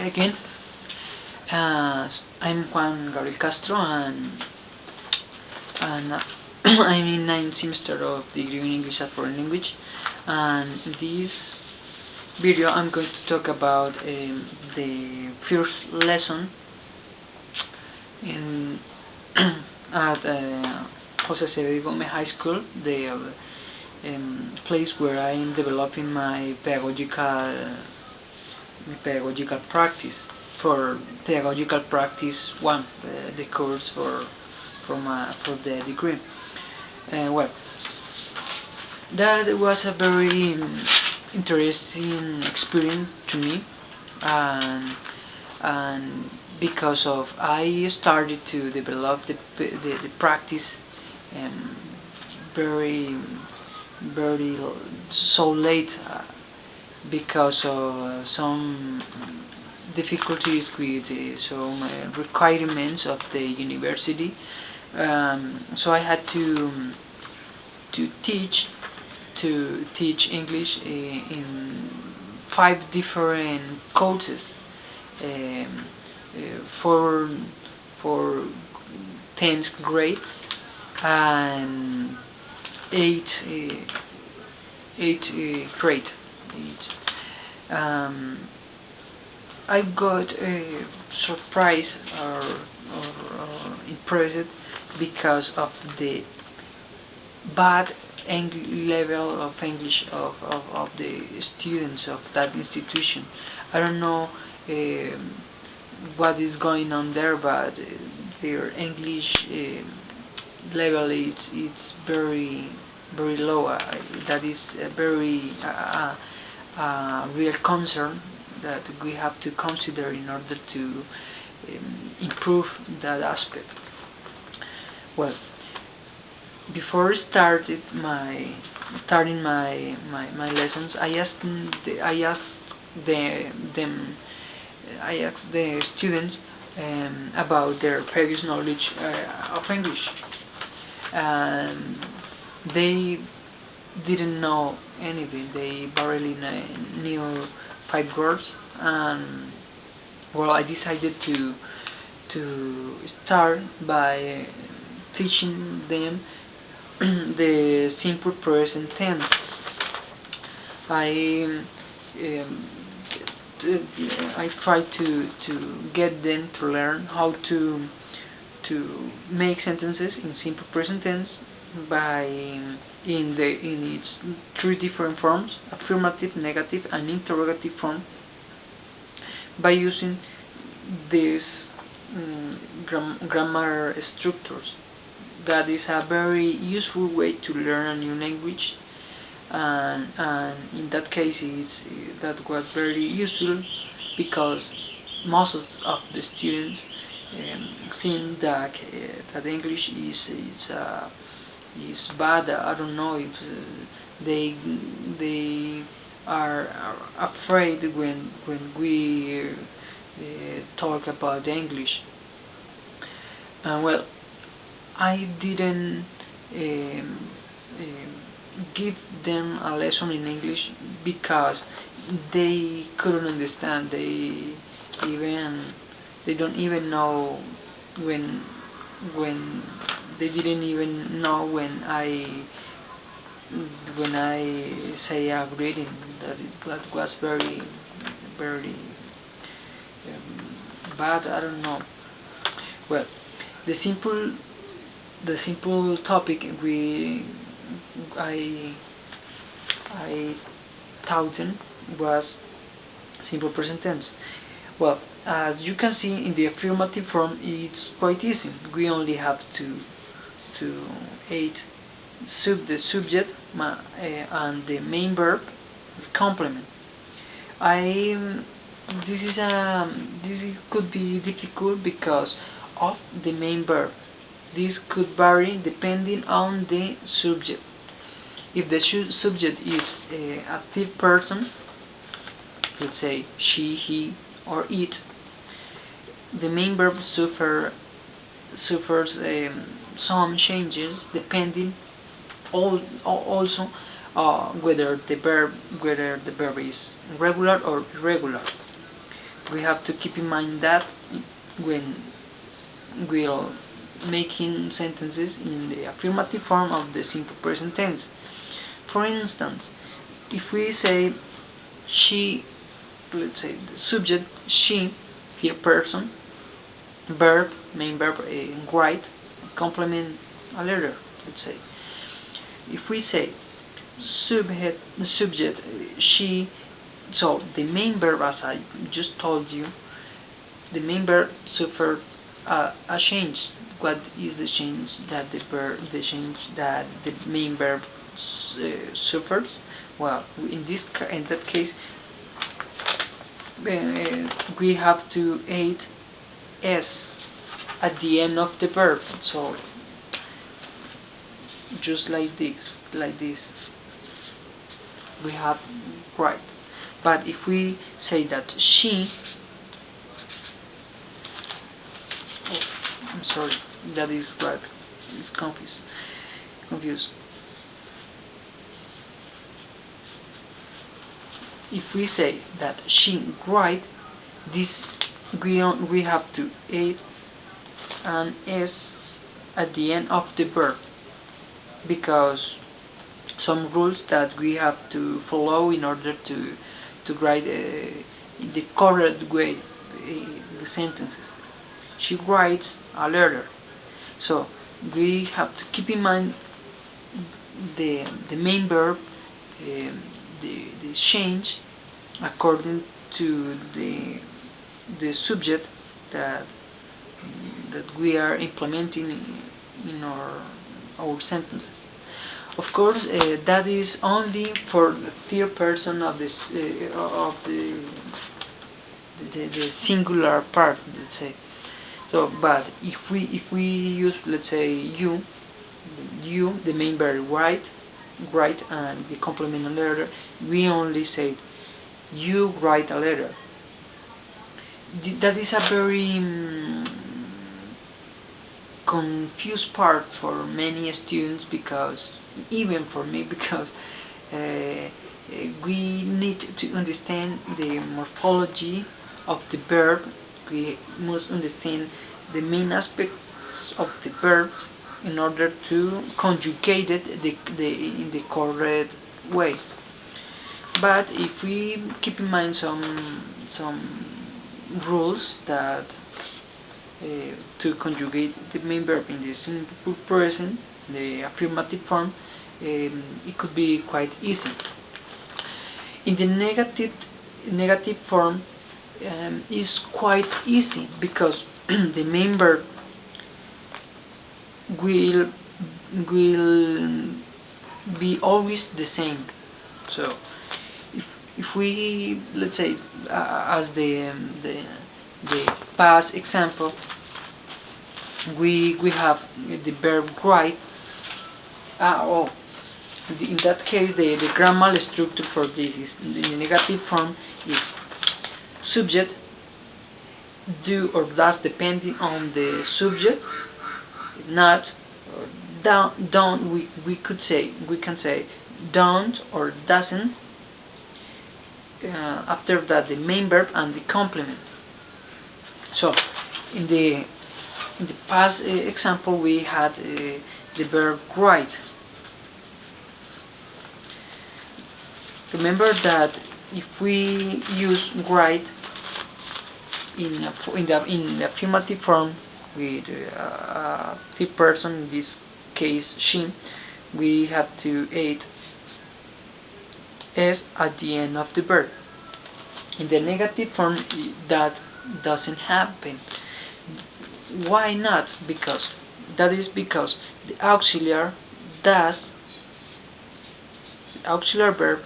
again. I'm Juan Gabriel Castro, and I'm in ninth semester of degree in English as foreign language. And in this video, I'm going to talk about the first lesson in at Jose Acevedo Gomez High School, the place where I'm developing my pedagogical practice for pedagogical practice 1, the course for the degree. Well, that was a very interesting experience to me, and because of I started to develop the practice very so late because of some difficulties with some requirements of the university. So I had to teach English in 5 different courses for 10th grade and 8th grade. I got surprised or impressed because of the bad level of English of the students of that institution. I don't know what is going on there, but their English level is very low. That is a very real concern that we have to consider in order to improve that aspect. Well, before starting my lessons, I asked the students about their previous knowledge of English, and they didn't know anything. They barely knew 5 words, and well, I decided to start by teaching them the simple present tense. I try to get them to learn how to make sentences in simple present tense by in its 3 different forms: affirmative, negative, and interrogative form, by using these grammar structures. That is a very useful way to learn a new language, and in that case that was very useful because most of the students think that English is bad. I don't know if they are afraid when we talk about English. Well, I didn't give them a lesson in English because they couldn't understand. They don't even know when they didn't even know when I say a greeting. That was very bad. I don't know. Well, the simple topic I taught them was simple present tense. Well, as you can see in the affirmative form, it's quite easy. We only have to add the subject and the main verb with complement. This could be difficult because of the main verb. This could vary depending on the subject. If the subject is a third person, let's say she, he, or it, the main verb suffers some changes depending also whether the verb is regular or irregular. We have to keep in mind that when we're making sentences in the affirmative form of the simple present tense. For instance, if we say she, let's say the subject she, the person, verb, main verb, write, complement a letter, let's say. If we say subject she, so the main verb, as I just told you, the main verb suffered a change. What is the change that the main verb suffers? Well, in that case, we have to add s at the end of the verb. So just like this, we have right. But if we say that she, I'm sorry, that is right. It's confused. If we say that she write, this we have to add an s at the end of the verb, because some rules that we have to follow in order to write the correct way the sentences. She writes a letter, so we have to keep in mind the main verb, the change according to the subject that we are implementing in our sentences. Of course, that is only for the third person of the singular part, let's say. So, but if we use, let's say, you, the main verb write, and the complement a letter, we only say you write a letter. That is a very confused part for many students, because even for me, because we need to understand the morphology of the verb. We must understand the main aspects of the verb in order to conjugate it in the correct way. But if we keep in mind some rules that to conjugate the main verb in the simple present, the affirmative form, it could be quite easy. In the negative form, is quite easy, because the main verb will be always the same. So if we, let's say, as the past example, we have the verb write. In that case, the grammar structure for this is, in the negative form, is subject, do or does, depending on the subject. If not, don't, we can say don't or doesn't. After that, the main verb and the complement. So in the past example, we had the verb write. Remember that if we use write in the affirmative form with fifth person, in this case she, we have to add s at the end of the verb. In the negative form, that doesn't happen. Why not? Because the auxiliary does, the auxiliary verb,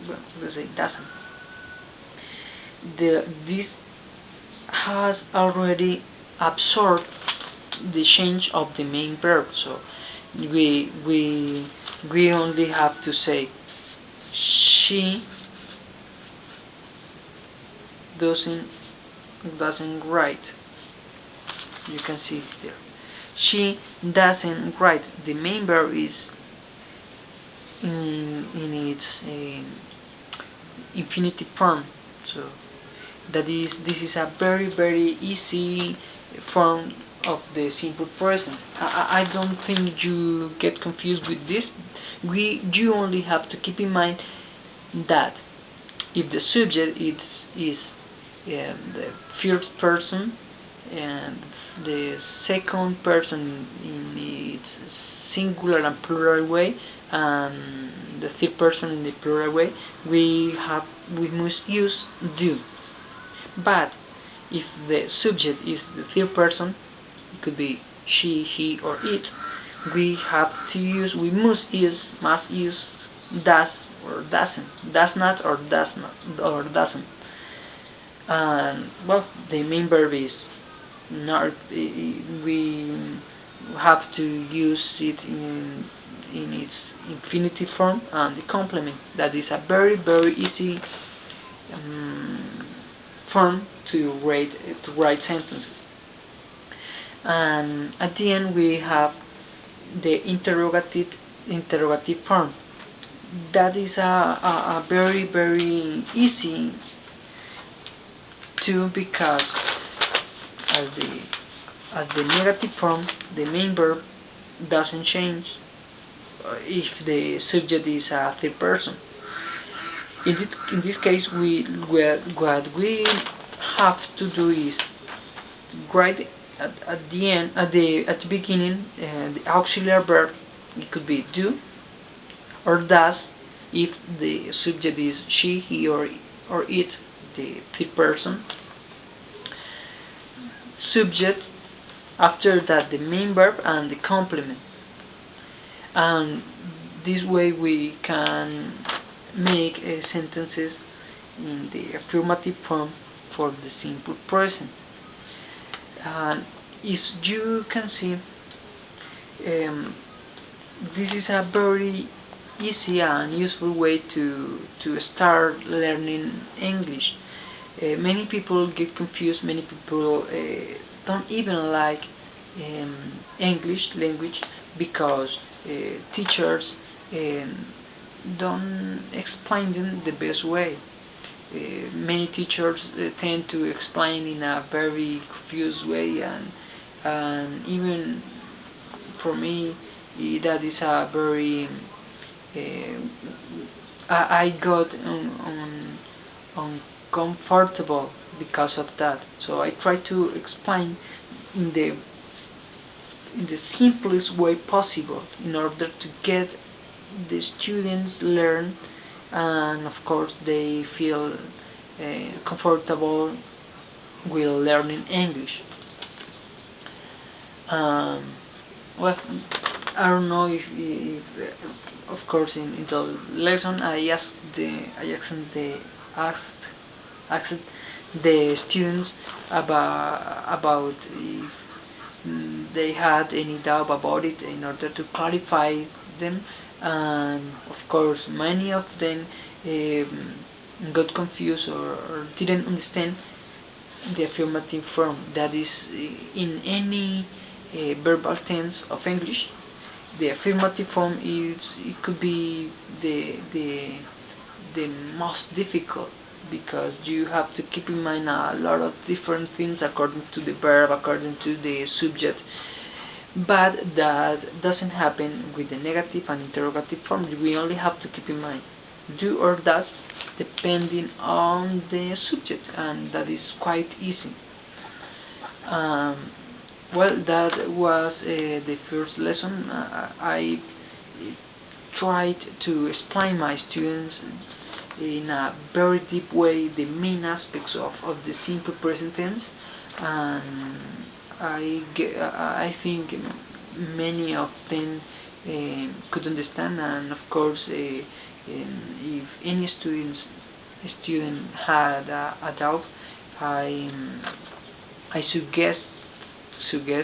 well, let's say doesn't. This has already absorbed the change of the main verb, so we only have to say she doesn't write. You can see it there. She doesn't write. The main verb is in its infinitive form. So This is a very easy form of the simple present. I don't think you get confused with this. You only have to keep in mind that if the subject is the first person and the second person in its singular and plural way, and the third person in the plural way, we must use do. But if the subject is the third person, it could be she, he, or it. We must use does or does not or doesn't. And well, the main verb is not. We have to use it in its infinitive form, and the complement, that is a very easy form to write sentences. And at the end we have the interrogative form. That is a very easy too, because as the negative form, the main verb doesn't change if the subject is a third person. In this case, what we have to do is write at the beginning the auxiliary verb. It could be do or does if the subject is she, he, or it, the third person. Subject, after that the main verb and the complement. And this way we can make sentences in the affirmative form for the simple present. And as you can see, this is a very easy and useful way to start learning English. Many people get confused. Many people don't even like English language because teachers don't explain them the best way. Many teachers tend to explain in a very confused way, and even for me, that is a very I got uncomfortable because of that. So I try to explain in the simplest way possible in order to get the students learn, and of course they feel comfortable with learning English. Well, I don't know if of course in the lesson I asked the students about if they had any doubt about it in order to clarify them, and of course many of them got confused or didn't understand the affirmative form. That is, in any verbal tense of English, the affirmative form it could be the most difficult, because you have to keep in mind a lot of different things according to the verb, according to the subject. But that doesn't happen with the negative and interrogative form. We only have to keep in mind do or does depending on the subject, and that is quite easy. Well, that was the first lesson. I tried to explain my students in a very deep way the main aspects of the simple present tense, and I think many of them could understand. And of course, if any student had a doubt, I suggest her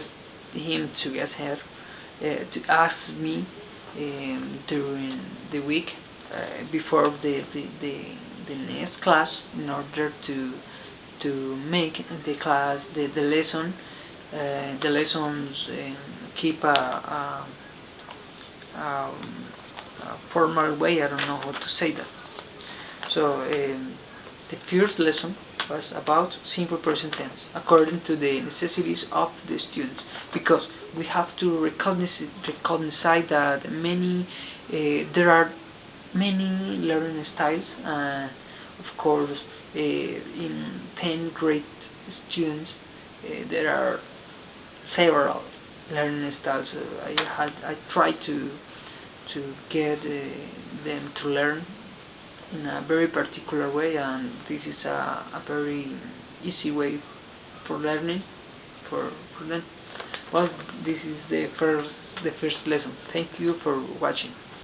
to ask me during the week before the next class, in order to make the lessons keep a formal way. I don't know how to say that. So the first lesson was about simple present tense according to the necessities of the students, because we have to recognize that there are many learning styles. Of course, in 10th grade students, there are several learning styles. I try to get them to learn in a very particular way, and this is a very easy way for learning for them. Well, this is the first lesson. Thank you for watching.